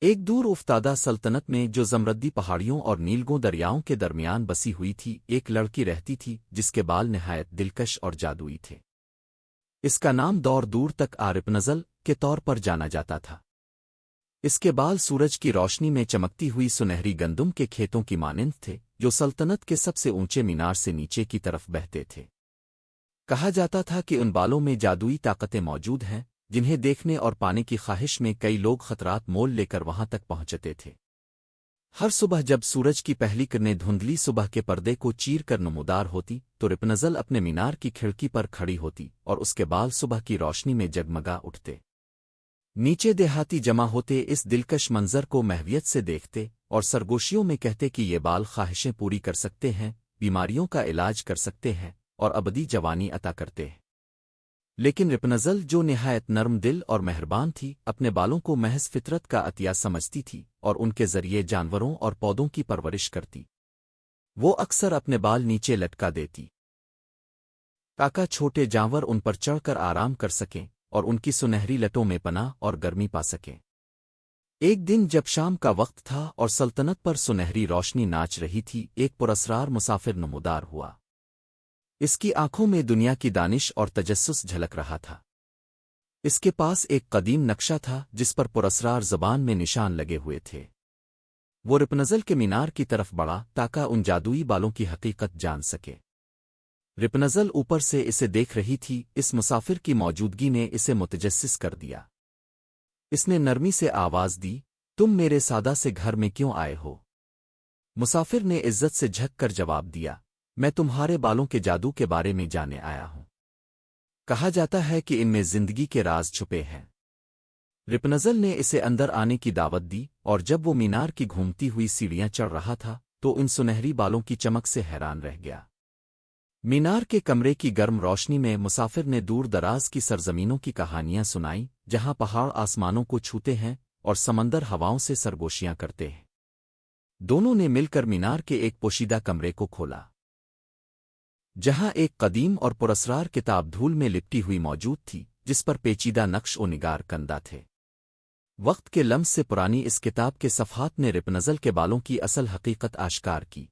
ایک دور افتادہ سلطنت میں جو زمردی پہاڑیوں اور نیلگوں دریاؤں کے درمیان بسی ہوئی تھی، ایک لڑکی رہتی تھی جس کے بال نہایت دلکش اور جادوئی تھے۔ اس کا نام دور دور تک رپنزل کے طور پر جانا جاتا تھا۔ اس کے بال سورج کی روشنی میں چمکتی ہوئی سنہری گندم کے کھیتوں کی مانند تھے جو سلطنت کے سب سے اونچے مینار سے نیچے کی طرف بہتے تھے۔ کہا جاتا تھا کہ ان بالوں میں جادوئی طاقتیں موجود ہیں جنہیں دیکھنے اور پانے کی خواہش میں کئی لوگ خطرات مول لے کر وہاں تک پہنچتے تھے۔ ہر صبح جب سورج کی پہلی کرنیں دھندلی صبح کے پردے کو چیر کر نمودار ہوتی تو رپنزل اپنے مینار کی کھڑکی پر کھڑی ہوتی اور اس کے بال صبح کی روشنی میں جگمگا اٹھتے۔ نیچے دیہاتی جمع ہوتے اس دلکش منظر کو محویت سے دیکھتے اور سرگوشیوں میں کہتے کہ یہ بال خواہشیں پوری کر سکتے ہیں، بیماریوں کا علاج کر سکتے ہیں اور ابدی جوانی عطا کرتے ہیں۔ لیکن رپنزل جو نہایت نرم دل اور مہربان تھی، اپنے بالوں کو محض فطرت کا عطیہ سمجھتی تھی اور ان کے ذریعے جانوروں اور پودوں کی پرورش کرتی۔ وہ اکثر اپنے بال نیچے لٹکا دیتی تاکہ چھوٹے جانور ان پر چڑھ کر آرام کر سکیں اور ان کی سنہری لٹوں میں پناہ اور گرمی پا سکیں۔ ایک دن جب شام کا وقت تھا اور سلطنت پر سنہری روشنی ناچ رہی تھی، ایک پراسرار مسافر نمودار ہوا۔ اس کی آنکھوں میں دنیا کی دانش اور تجسس جھلک رہا تھا۔ اس کے پاس ایک قدیم نقشہ تھا جس پر پراسرار زبان میں نشان لگے ہوئے تھے۔ وہ رپنزل کے مینار کی طرف بڑھا تاکہ ان جادوئی بالوں کی حقیقت جان سکے۔ رپنزل اوپر سے اسے دیکھ رہی تھی، اس مسافر کی موجودگی نے اسے متجسس کر دیا۔ اس نے نرمی سے آواز دی، تم میرے سادہ سے گھر میں کیوں آئے ہو؟ مسافر نے عزت سے جھک کر جواب دیا، میں تمہارے بالوں کے جادو کے بارے میں جاننے آیا ہوں۔ کہا جاتا ہے کہ ان میں زندگی کے راز چھپے ہیں۔ رپنزل نے اسے اندر آنے کی دعوت دی اور جب وہ مینار کی گھومتی ہوئی سیڑھیاں چڑھ رہا تھا تو ان سنہری بالوں کی چمک سے حیران رہ گیا۔ مینار کے کمرے کی گرم روشنی میں مسافر نے دور دراز کی سرزمینوں کی کہانیاں سنائیں جہاں پہاڑ آسمانوں کو چھوتے ہیں اور سمندر ہواؤں سے سرگوشیاں کرتے ہیں۔ دونوں نے مل کر مینار کے ایک پوشیدہ کمرے کو کھولا جہاں ایک قدیم اور پراسرار کتاب دھول میں لپٹی ہوئی موجود تھی جس پر پیچیدہ نقش و نگار کندہ تھے۔ وقت کے لمس سے پرانی اس کتاب کے صفحات نے رپنزل کے بالوں کی اصل حقیقت آشکار کی۔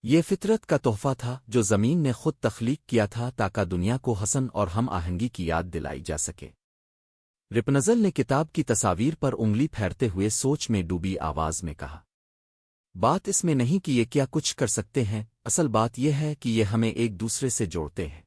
یہ فطرت کا تحفہ تھا جو زمین نے خود تخلیق کیا تھا تاکہ دنیا کو حسن اور ہم آہنگی کی یاد دلائی جا سکے۔ رپنزل نے کتاب کی تصاویر پر انگلی پھیرتے ہوئے سوچ میں ڈوبی آواز میں کہا، بات اس میں نہیں کہ یہ کیا کچھ کر سکتے ہیں، اصل بات یہ ہے کہ یہ ہمیں ایک دوسرے سے جوڑتے ہیں۔